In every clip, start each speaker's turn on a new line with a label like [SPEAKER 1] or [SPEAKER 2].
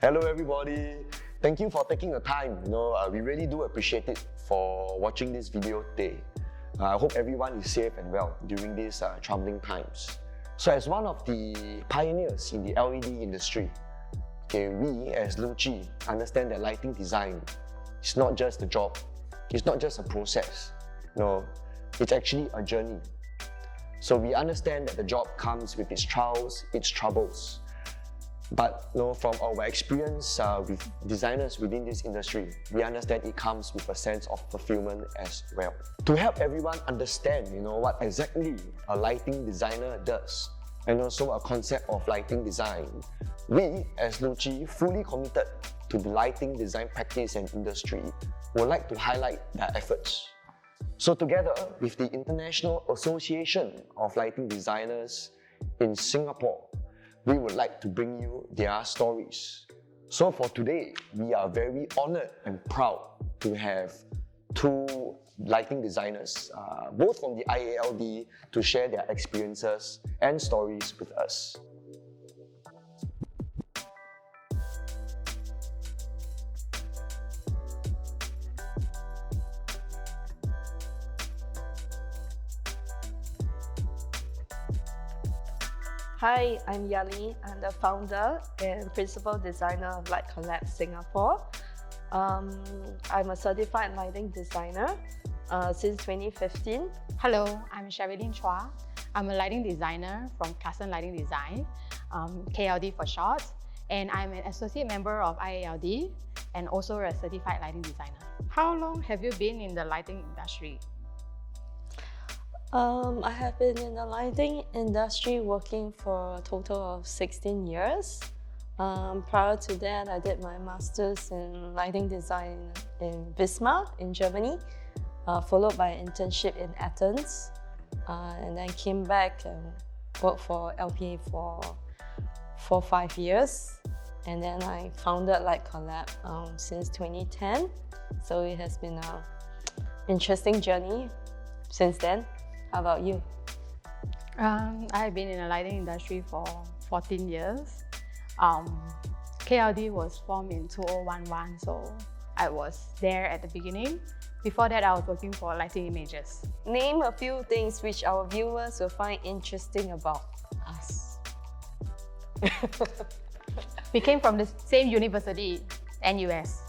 [SPEAKER 1] Hello everybody. Thank you for taking the time. We really do appreciate it for watching this video today. I hope everyone is safe and well during these troubling times. So as one of the pioneers in the LED industry, we as Luci understand that lighting design is not just a job, it's not just a process. It's actually a journey. So we understand that the job comes with its trials, its troubles. But from our experience with designers within this industry, we understand it comes with a sense of fulfillment as well. To help everyone understand what exactly a lighting designer does, and also a concept of lighting design, we as Luci, fully committed to the lighting design practice and industry, would like to highlight their efforts. So together with the International Association of Lighting Designers in Singapore, we would like to bring you their stories. So for today, we are very honored and proud to have two lighting designers, both from the IALD, to share their experiences and stories with us.
[SPEAKER 2] Hi, I'm Yahli. I'm the founder and principal designer of Light Collab Singapore. I'm a certified lighting designer since 2015.
[SPEAKER 3] Hello, I'm Cheryline Chua. I'm a lighting designer from Klaasen Lighting Design, KLD for short, and I'm an associate member of IALD and also a certified lighting designer. How long have you been in the lighting industry?
[SPEAKER 2] I have been in the lighting industry working for a total of 16 years. Prior to that, I did my master's in lighting design in Wismar in Germany, followed by an internship in Athens, and then came back and worked for LPA for 5 years. And then I founded Light Collab since 2010. So it has been an interesting journey since then. How about you?
[SPEAKER 3] I've been in the lighting industry for 14 years. KLD was formed in 2011, so I was there at the beginning. Before that, I was working for Lighting Images.
[SPEAKER 2] Name a few things which our viewers will find interesting about us.
[SPEAKER 3] We came from the same university, NUS,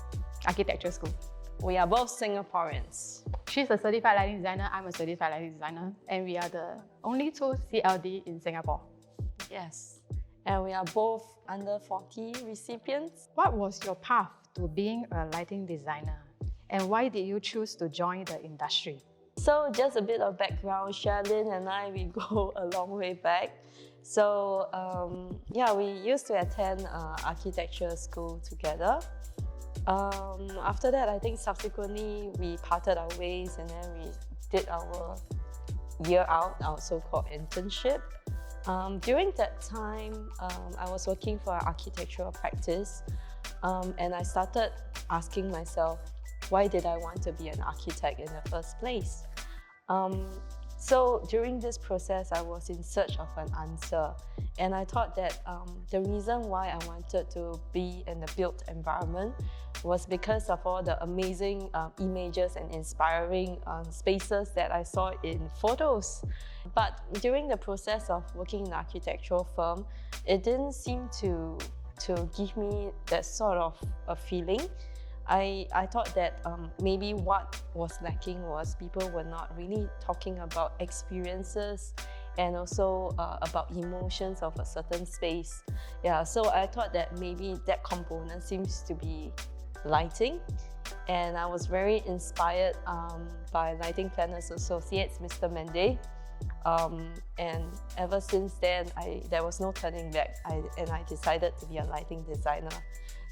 [SPEAKER 3] Architecture School.
[SPEAKER 2] We are both Singaporeans.
[SPEAKER 3] She's a certified lighting designer, I'm a certified lighting designer, and we are the only two CLD in Singapore.
[SPEAKER 2] Yes, and we are both under 40 recipients.
[SPEAKER 3] What was your path to being a lighting designer, and why did you choose to join the industry?
[SPEAKER 2] So just a bit of background, Cheryline and I, we go a long way back. So we used to attend architecture school together. After that, I think subsequently we parted our ways, and then we did our year out, our so-called internship. During that time, I was working for an architectural practice, and I started asking myself, why did I want to be an architect in the first place? So during this process, I was in search of an answer, and I thought that the reason why I wanted to be in the built environment was because of all the amazing images and inspiring spaces that I saw in photos. But during the process of working in an architectural firm, it didn't seem to give me that sort of a feeling. I thought that maybe what was lacking was people were not really talking about experiences and also about emotions of a certain space. Yeah, so I thought that maybe that component seems to be lighting, and I was very inspired by Lighting Planners Associates, Mr. Mende. And ever since then, there was no turning back, and I decided to be a lighting designer.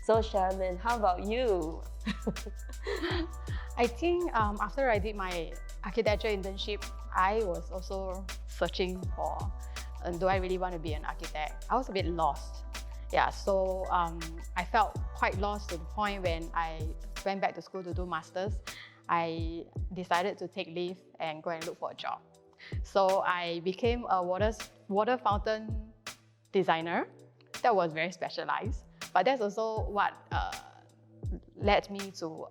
[SPEAKER 2] So Cheryline, how about you?
[SPEAKER 3] I think after I did my architecture internship, I was also searching for, do I really want to be an architect? I was a bit lost. Yeah, so I felt quite lost to the point when I went back to school to do masters. I decided to take leave and go and look for a job. So I became a water fountain designer. That was very specialized. But that's also what led me to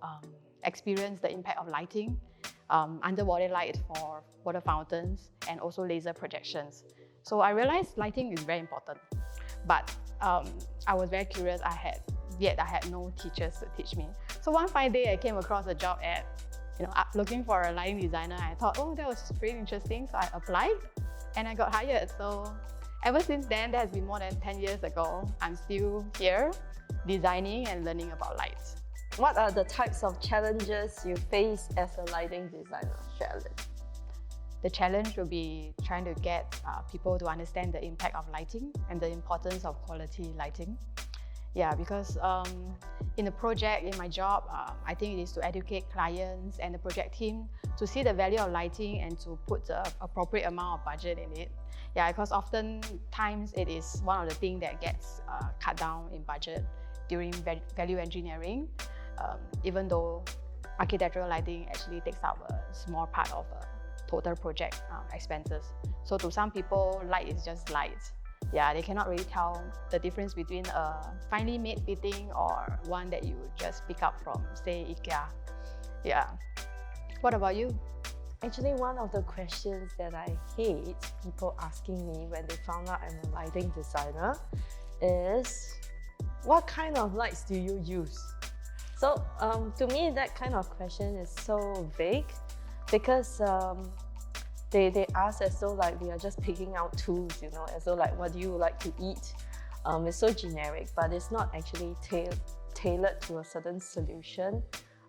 [SPEAKER 3] experience the impact of lighting, underwater light for water fountains, and also laser projections. So I realized lighting is very important, but I was very curious. I had no teachers to teach me. So one fine day, I came across a job ad, looking for a lighting designer. I thought, oh, that was pretty interesting. So I applied and I got hired. So ever since then, that has been more than 10 years ago. I'm still here designing and learning about lights.
[SPEAKER 2] What are the types of challenges you face as a lighting designer, Cheryline?
[SPEAKER 3] The challenge will be trying to get people to understand the impact of lighting and the importance of quality lighting. Yeah, because in the project, in my job, I think it is to educate clients and the project team to see the value of lighting and to put the appropriate amount of budget in it. Yeah, because oftentimes it is one of the things that gets cut down in budget during value engineering, even though architectural lighting actually takes up a small part of total project expenses. So to some people, light is just light. Yeah, they cannot really tell the difference between a finely made fitting or one that you just pick up from, say, IKEA. Yeah. What about you?
[SPEAKER 2] Actually, one of the questions that I hate people asking me when they found out I'm a lighting designer is, what kind of lights do you use? So to me, that kind of question is so vague because they ask as though like we are just picking out tools, as though like, what do you like to eat? It's so generic, but it's not actually tailored to a certain solution.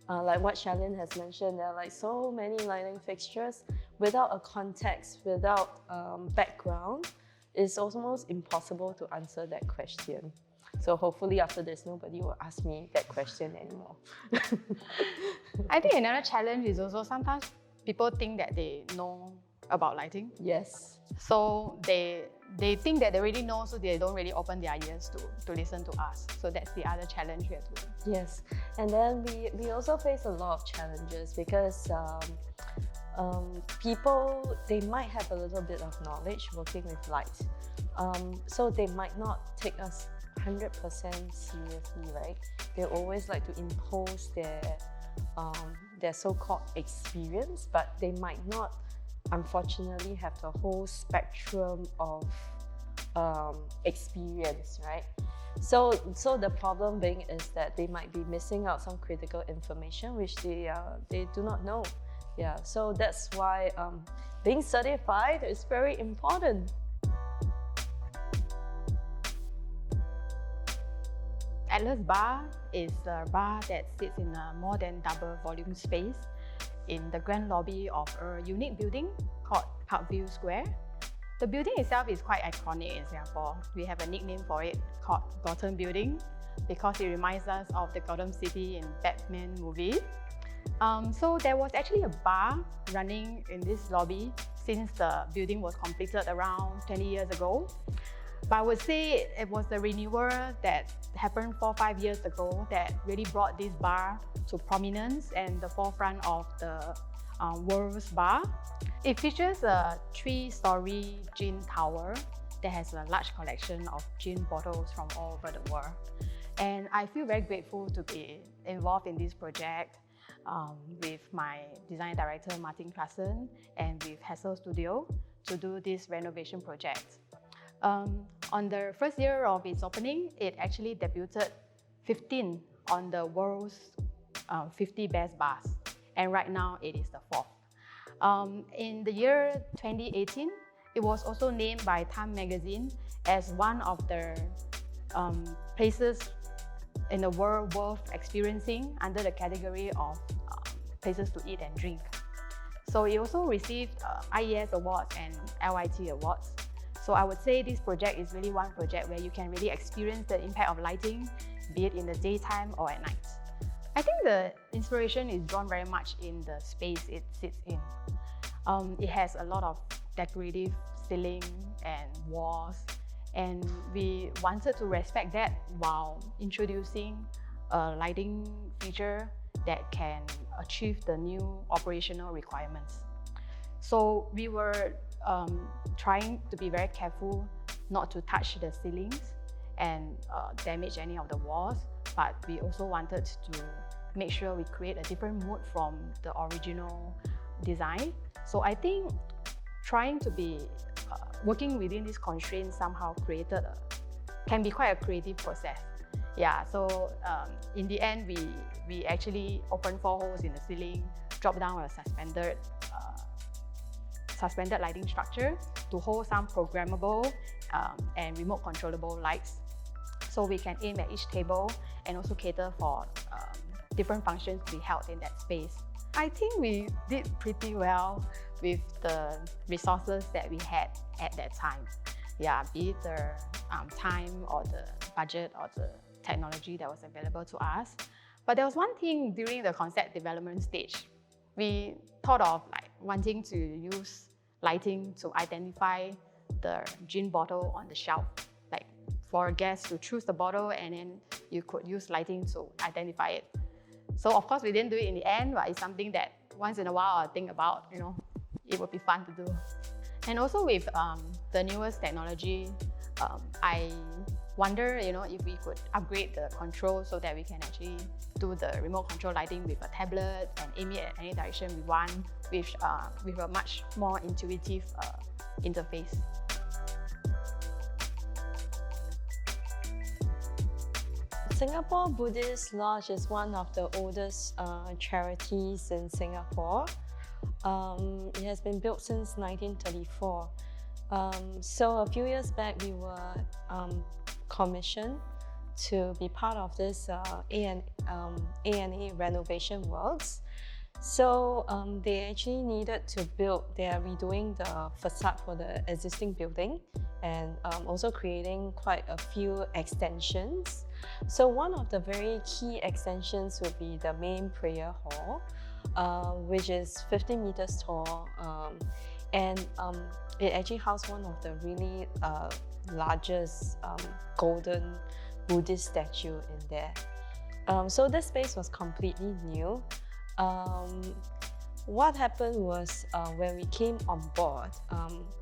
[SPEAKER 2] Like what Cheryline has mentioned, there are like so many lighting fixtures without a context, without background. It's almost impossible to answer that question. So hopefully after this, nobody will ask me that question anymore.
[SPEAKER 3] I think another challenge is also sometimes people think that they know about lighting.
[SPEAKER 2] Yes.
[SPEAKER 3] So they think that they already know, so they don't really open their ears to listen to us. So that's the other challenge we have to.
[SPEAKER 2] Yes, and then we also face a lot of challenges because people, they might have a little bit of knowledge working with light. So they might not take us 100% seriously, right? They always like to impose their so-called experience, but they might not, unfortunately, have the whole spectrum of experience, right? So the problem being is that they might be missing out some critical information which they do not know. Yeah, so that's why being certified is very important.
[SPEAKER 3] Atlas Bar is a bar that sits in a more than double volume space in the grand lobby of a unique building called Parkview Square. The building itself is quite iconic in Singapore. We have a nickname for it called Gotham Building because it reminds us of the Gotham City in Batman movie. So there was actually a bar running in this lobby since the building was completed around 20 years ago. But I would say it was the renewal that happened 4 or 5 years ago that really brought this bar to prominence and the forefront of the world's bar. It features a 3-story gin tower that has a large collection of gin bottles from all over the world. And I feel very grateful to be involved in this project with my design director, Martin Klaasen, and with Hassel Studio to do this renovation project. On the first year of its opening, it actually debuted 15 on the world's 50 best bars, and right now it is the 4th. In the year 2018, it was also named by Time magazine as one of the places in the world worth experiencing under the category of places to eat and drink. So it also received IES awards and LIT awards. So I would say this project is really one project where you can really experience the impact of lighting, be it in the daytime or at night. I think the inspiration is drawn very much in the space it sits in. It has a lot of decorative ceiling and walls, and we wanted to respect that while introducing a lighting feature that can achieve the new operational requirements. So we were trying to be very careful not to touch the ceilings and damage any of the walls, but we also wanted to make sure we create a different mood from the original design. So I think trying to be working within these constraints somehow can be quite a creative process. Yeah, so in the end, we actually opened 4 holes in the ceiling, dropped down a suspended lighting structure to hold some programmable and remote controllable lights. So we can aim at each table and also cater for different functions to be held in that space. I think we did pretty well with the resources that we had at that time. Yeah, be it the time or the budget or the technology that was available to us. But there was one thing during the concept development stage. We thought of wanting to use lighting to identify the gin bottle on the shelf. For a guest to choose the bottle, and then you could use lighting to identify it. So of course we didn't do it in the end, but it's something that once in a while I think about, it would be fun to do. And also with the newest technology, I wonder, if we could upgrade the control so that we can actually do the remote control lighting with a tablet and aim it at any direction we want with a much more intuitive interface.
[SPEAKER 2] Singapore Buddhist Lodge is one of the oldest charities in Singapore. It has been built since 1934. So a few years back, we were commissioned to be part of this A&A renovation works. So they actually needed to they are redoing the facade for the existing building and also creating quite a few extensions. So one of the very key extensions would be the main prayer hall, which is 50 meters tall, and it actually houses one of the really largest golden Buddhist statue in there. So this space was completely new. What happened was when we came on board,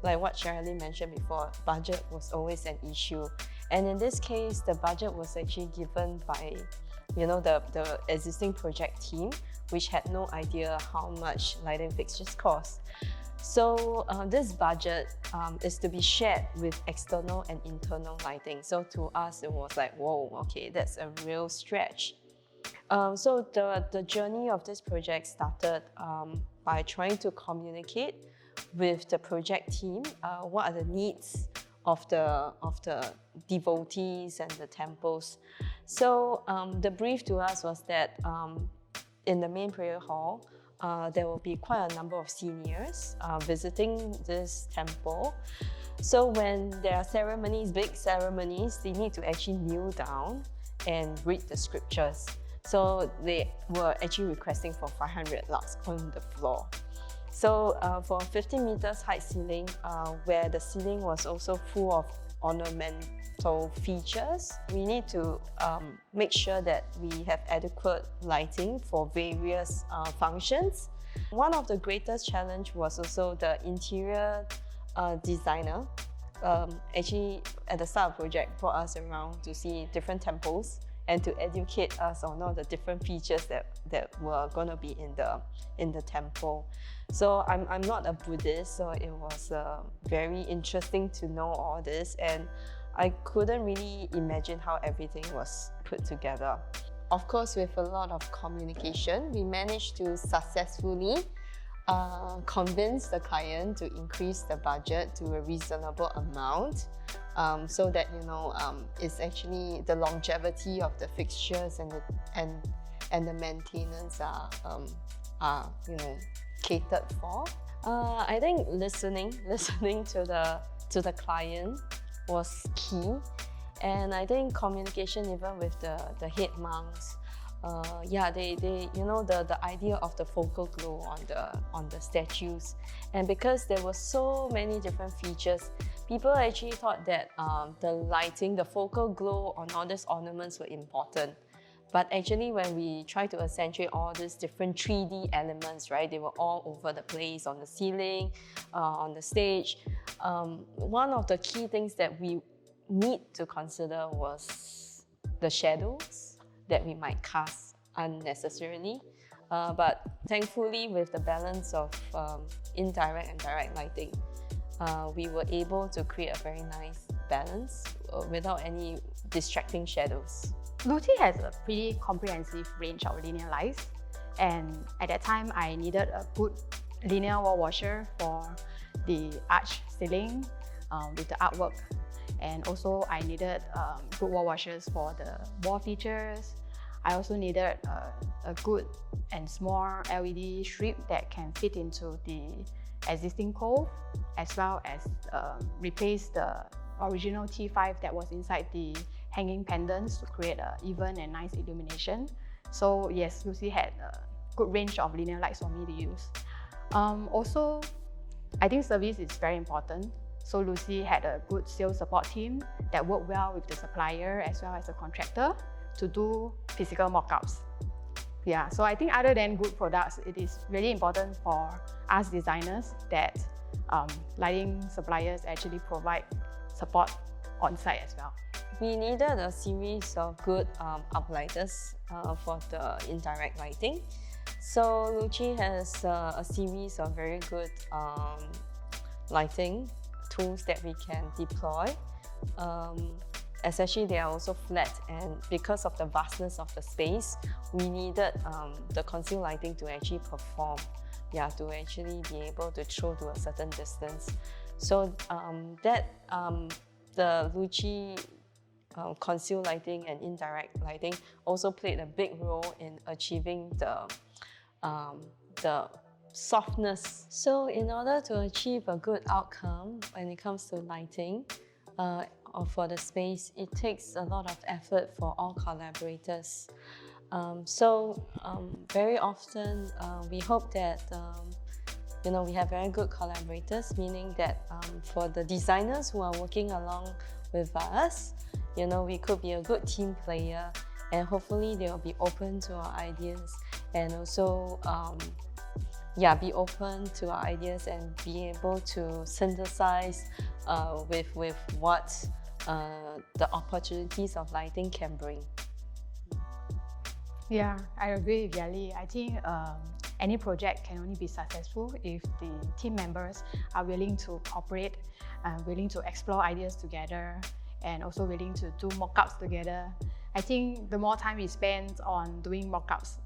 [SPEAKER 2] like what Cheryline mentioned before, budget was always an issue. And in this case, the budget was actually given by, the existing project team, which had no idea how much lighting fixtures cost. So this budget is to be shared with external and internal lighting. So to us, it was like, whoa, okay, that's a real stretch. So the journey of this project started by trying to communicate with the project team what are the needs of the devotees and the temples. So the brief to us was that in the main prayer hall, there will be quite a number of seniors visiting this temple. So when there are ceremonies, big ceremonies, they need to actually kneel down and read the scriptures. So they were actually requesting for 500 lux on the floor. So for 50 meters height ceiling, where the ceiling was also full of ornamental features, we need to make sure that we have adequate lighting for various functions. One of the greatest challenge was also the interior designer. Actually, at the start of the project, brought us around to see different temples and to educate us on all the different features that were going to be in the temple. So I'm not a Buddhist, so it was very interesting to know all this, and I couldn't really imagine how everything was put together. Of course, with a lot of communication, we managed to successfully convince the client to increase the budget to a reasonable amount, so that it's actually the longevity of the fixtures and the maintenance are catered for. I think listening to the client was key, and I think communication even with the head monks. They the idea of the focal glow on the statues, and because there were so many different features, people actually thought that the lighting, the focal glow on all these ornaments were important. But actually, when we try to accentuate all these different 3D elements, right, they were all over the place, on the ceiling, on the stage. One of the key things that we need to consider was the shadows that we might cast unnecessarily. But thankfully, with the balance of indirect and direct lighting, we were able to create a very nice balance without any distracting shadows.
[SPEAKER 3] Luci has a pretty comprehensive range of linear lights, and at that time I needed a good linear wall washer for the arch ceiling with the artwork, and also I needed good wall washers for the wall features. I also needed a good and small LED strip that can fit into the existing cove, as well as replace the original T5 that was inside the hanging pendants to create an even and nice illumination. So yes, Luci had a good range of linear lights for me to use. Also, I think service is very important. So Luci had a good sales support team that worked well with the supplier as well as the contractor to do physical mock-ups. Yeah, so I think other than good products, it is really important for us designers that lighting suppliers actually provide support on site as well.
[SPEAKER 2] We needed a series of good uplighters for the indirect lighting. So Luci has a series of very good lighting tools that we can deploy. Especially they are also flat, and because of the vastness of the space, we needed the concealed lighting to actually perform, to actually be able to throw to a certain distance. So the Luci concealed lighting and indirect lighting also played a big role in achieving the softness. So in order to achieve a good outcome when it comes to lighting or for the space, it takes a lot of effort for all collaborators. Very often we hope that we have very good collaborators, meaning that for the designers who are working along with us, we could be a good team player, and hopefully they will be open to our ideas, and also be open to our ideas and be able to synthesize with what the opportunities of lighting can bring.
[SPEAKER 3] Yeah, I agree with Yahli. I think any project can only be successful if the team members are willing to cooperate, willing to explore ideas together, and also willing to do mock-ups together. I think the more time we spend on doing mock-ups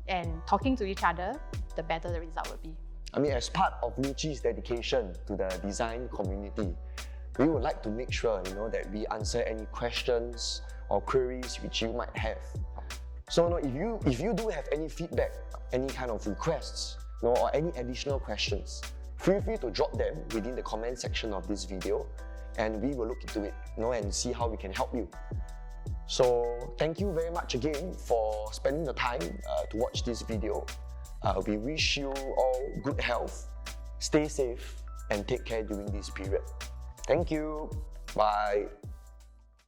[SPEAKER 3] and talking to each other, the better the result will be.
[SPEAKER 1] I mean, as part of Luci's dedication to the design community, we would like to make sure that we answer any questions or queries which you might have. So if you do have any feedback, any kind of requests, or any additional questions, feel free to drop them within the comment section of this video, and we will look into it and see how we can help you. So thank you very much again for spending the time to watch this video. We wish you all good health, stay safe, and take care during this period. Thank you. Bye.